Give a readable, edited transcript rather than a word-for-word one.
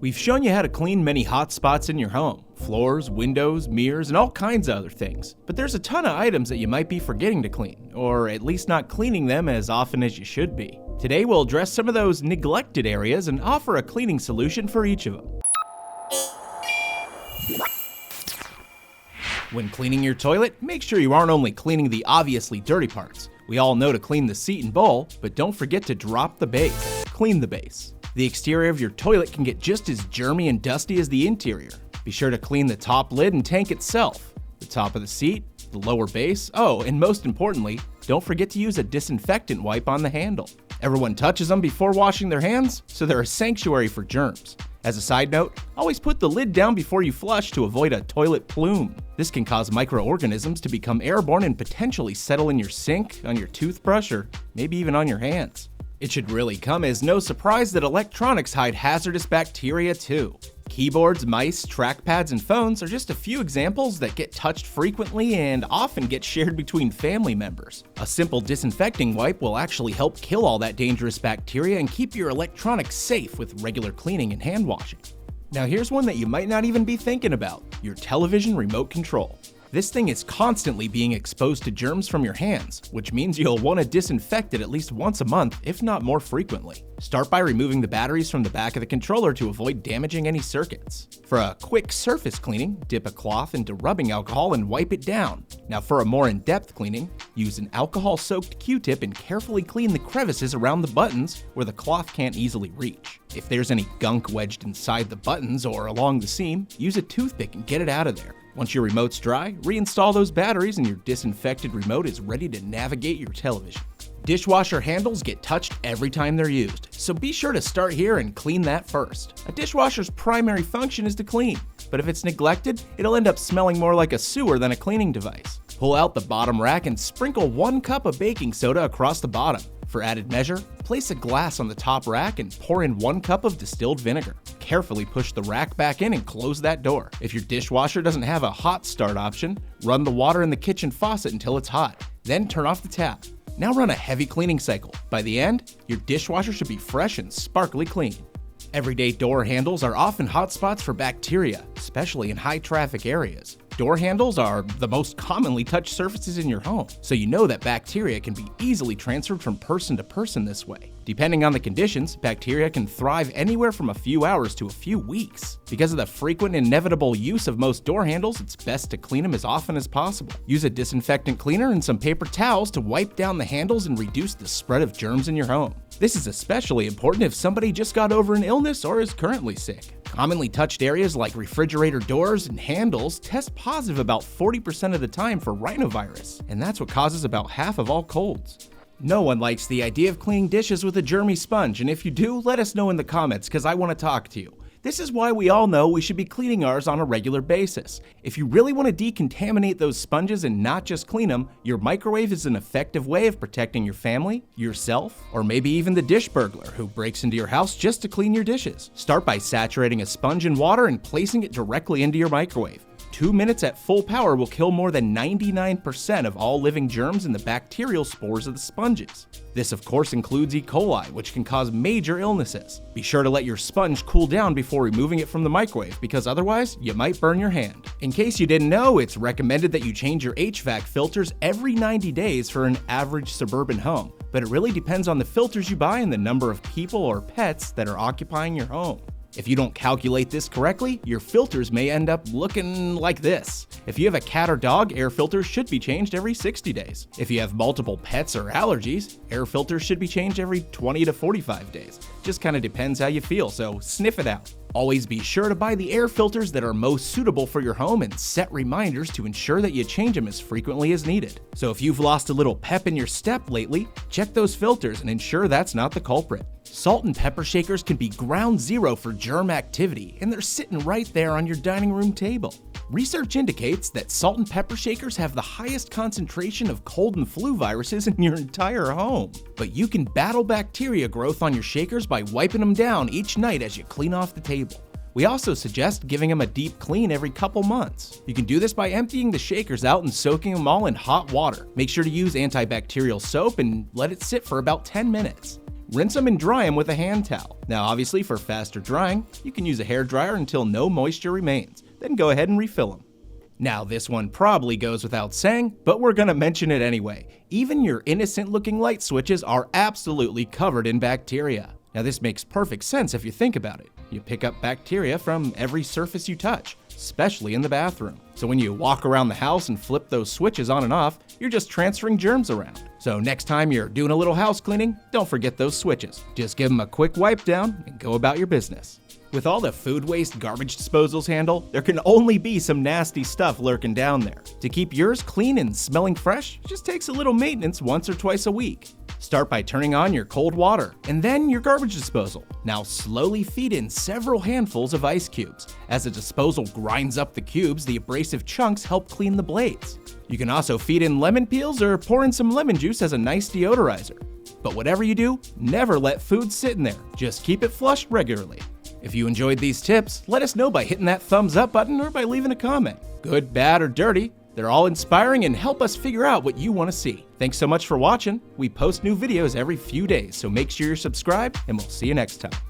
We've shown you how to clean many hot spots in your home: floors, windows, mirrors, and all kinds of other things. But there's a ton of items that you might be forgetting to clean, or at least not cleaning them as often as you should be. Today we'll address some of those neglected areas and offer a cleaning solution for each of them. When cleaning your toilet, make sure you aren't only cleaning the obviously dirty parts. We all know to clean the seat and bowl, but don't forget to drop the base. Clean the base. The exterior of your toilet can get just as germy and dusty as the interior. Be sure to clean the top lid and tank itself, the top of the seat, the lower base. Oh, and most importantly, don't forget to use a disinfectant wipe on the handle. Everyone touches them before washing their hands, so they're a sanctuary for germs. As a side note, always put the lid down before you flush to avoid a toilet plume. This can cause microorganisms to become airborne and potentially settle in your sink, on your toothbrush, or maybe even on your hands. It should really come as no surprise that electronics hide hazardous bacteria too. Keyboards, mice, trackpads, and phones are just a few examples that get touched frequently and often get shared between family members. A simple disinfecting wipe will actually help kill all that dangerous bacteria and keep your electronics safe with regular cleaning and hand washing. Now here's one that you might not even be thinking about: your television remote control. This thing is constantly being exposed to germs from your hands, which means you'll want to disinfect it at least once a month, if not more frequently. Start by removing the batteries from the back of the controller to avoid damaging any circuits. For a quick surface cleaning, dip a cloth into rubbing alcohol and wipe it down. Now for a more in-depth cleaning, use an alcohol-soaked Q-tip and carefully clean the crevices around the buttons where the cloth can't easily reach. If there's any gunk wedged inside the buttons or along the seam, use a toothpick and get it out of there. Once your remote's dry, reinstall those batteries and your disinfected remote is ready to navigate your television. Dishwasher handles get touched every time they're used, so be sure to start here and clean that first. A dishwasher's primary function is to clean, but if it's neglected, it'll end up smelling more like a sewer than a cleaning device. Pull out the bottom rack and sprinkle 1 cup of baking soda across the bottom. For added measure, place a glass on the top rack and pour in 1 cup of distilled vinegar. Carefully push the rack back in and close that door. If your dishwasher doesn't have a hot start option, run the water in the kitchen faucet until it's hot. Then turn off the tap. Now run a heavy cleaning cycle. By the end, your dishwasher should be fresh and sparkly clean. Everyday door handles are often hotspots for bacteria, especially in high-traffic areas. Door handles are the most commonly touched surfaces in your home, so you know that bacteria can be easily transferred from person to person this way. Depending on the conditions, bacteria can thrive anywhere from a few hours to a few weeks. Because of the frequent and inevitable use of most door handles, it's best to clean them as often as possible. Use a disinfectant cleaner and some paper towels to wipe down the handles and reduce the spread of germs in your home. This is especially important if somebody just got over an illness or is currently sick. Commonly touched areas like refrigerator doors and handles test positive about 40% of the time for rhinovirus, and that's what causes about half of all colds. No one likes the idea of cleaning dishes with a germy sponge, and if you do, let us know in the comments because I want to talk to you. This is why we all know we should be cleaning ours on a regular basis. If you really want to decontaminate those sponges and not just clean them, your microwave is an effective way of protecting your family, yourself, or maybe even the dish burglar who breaks into your house just to clean your dishes. Start by saturating a sponge in water and placing it directly into your microwave. 2 minutes at full power will kill more than 99% of all living germs and the bacterial spores of the sponges. This of course includes E. coli, which can cause major illnesses. Be sure to let your sponge cool down before removing it from the microwave, because otherwise you might burn your hand. In case you didn't know, it's recommended that you change your HVAC filters every 90 days for an average suburban home, but it really depends on the filters you buy and the number of people or pets that are occupying your home. If you don't calculate this correctly, your filters may end up looking like this. If you have a cat or dog, air filters should be changed every 60 days. If you have multiple pets or allergies, air filters should be changed every 20 to 45 days. Just kind of depends how you feel, so sniff it out. Always be sure to buy the air filters that are most suitable for your home and set reminders to ensure that you change them as frequently as needed. So if you've lost a little pep in your step lately, check those filters and ensure that's not the culprit. Salt and pepper shakers can be ground zero for germ activity, and they're sitting right there on your dining room table. Research indicates that salt and pepper shakers have the highest concentration of cold and flu viruses in your entire home. But you can battle bacteria growth on your shakers by wiping them down each night as you clean off the table. We also suggest giving them a deep clean every couple months. You can do this by emptying the shakers out and soaking them all in hot water. Make sure to use antibacterial soap and let it sit for about 10 minutes. Rinse them and dry them with a hand towel. Now obviously for faster drying, you can use a hairdryer until no moisture remains, then go ahead and refill them. Now this one probably goes without saying, but we're gonna mention it anyway. Even your innocent looking light switches are absolutely covered in bacteria. Now this makes perfect sense if you think about it. You pick up bacteria from every surface you touch, especially in the bathroom. So when you walk around the house and flip those switches on and off, you're just transferring germs around. So next time you're doing a little house cleaning, don't forget those switches. Just give them a quick wipe down and go about your business. With all the food waste garbage disposals handle, there can only be some nasty stuff lurking down there. To keep yours clean and smelling fresh, it just takes a little maintenance once or twice a week. Start by turning on your cold water, and then your garbage disposal. Now slowly feed in several handfuls of ice cubes. As the disposal grinds up the cubes, the abrasive chunks help clean the blades. You can also feed in lemon peels or pour in some lemon juice as a nice deodorizer. But whatever you do, never let food sit in there. Just keep it flushed regularly. If you enjoyed these tips, let us know by hitting that thumbs up button or by leaving a comment. Good, bad, or dirty, they're all inspiring and help us figure out what you want to see. Thanks so much for watching. We post new videos every few days, so make sure you're subscribed, and we'll see you next time.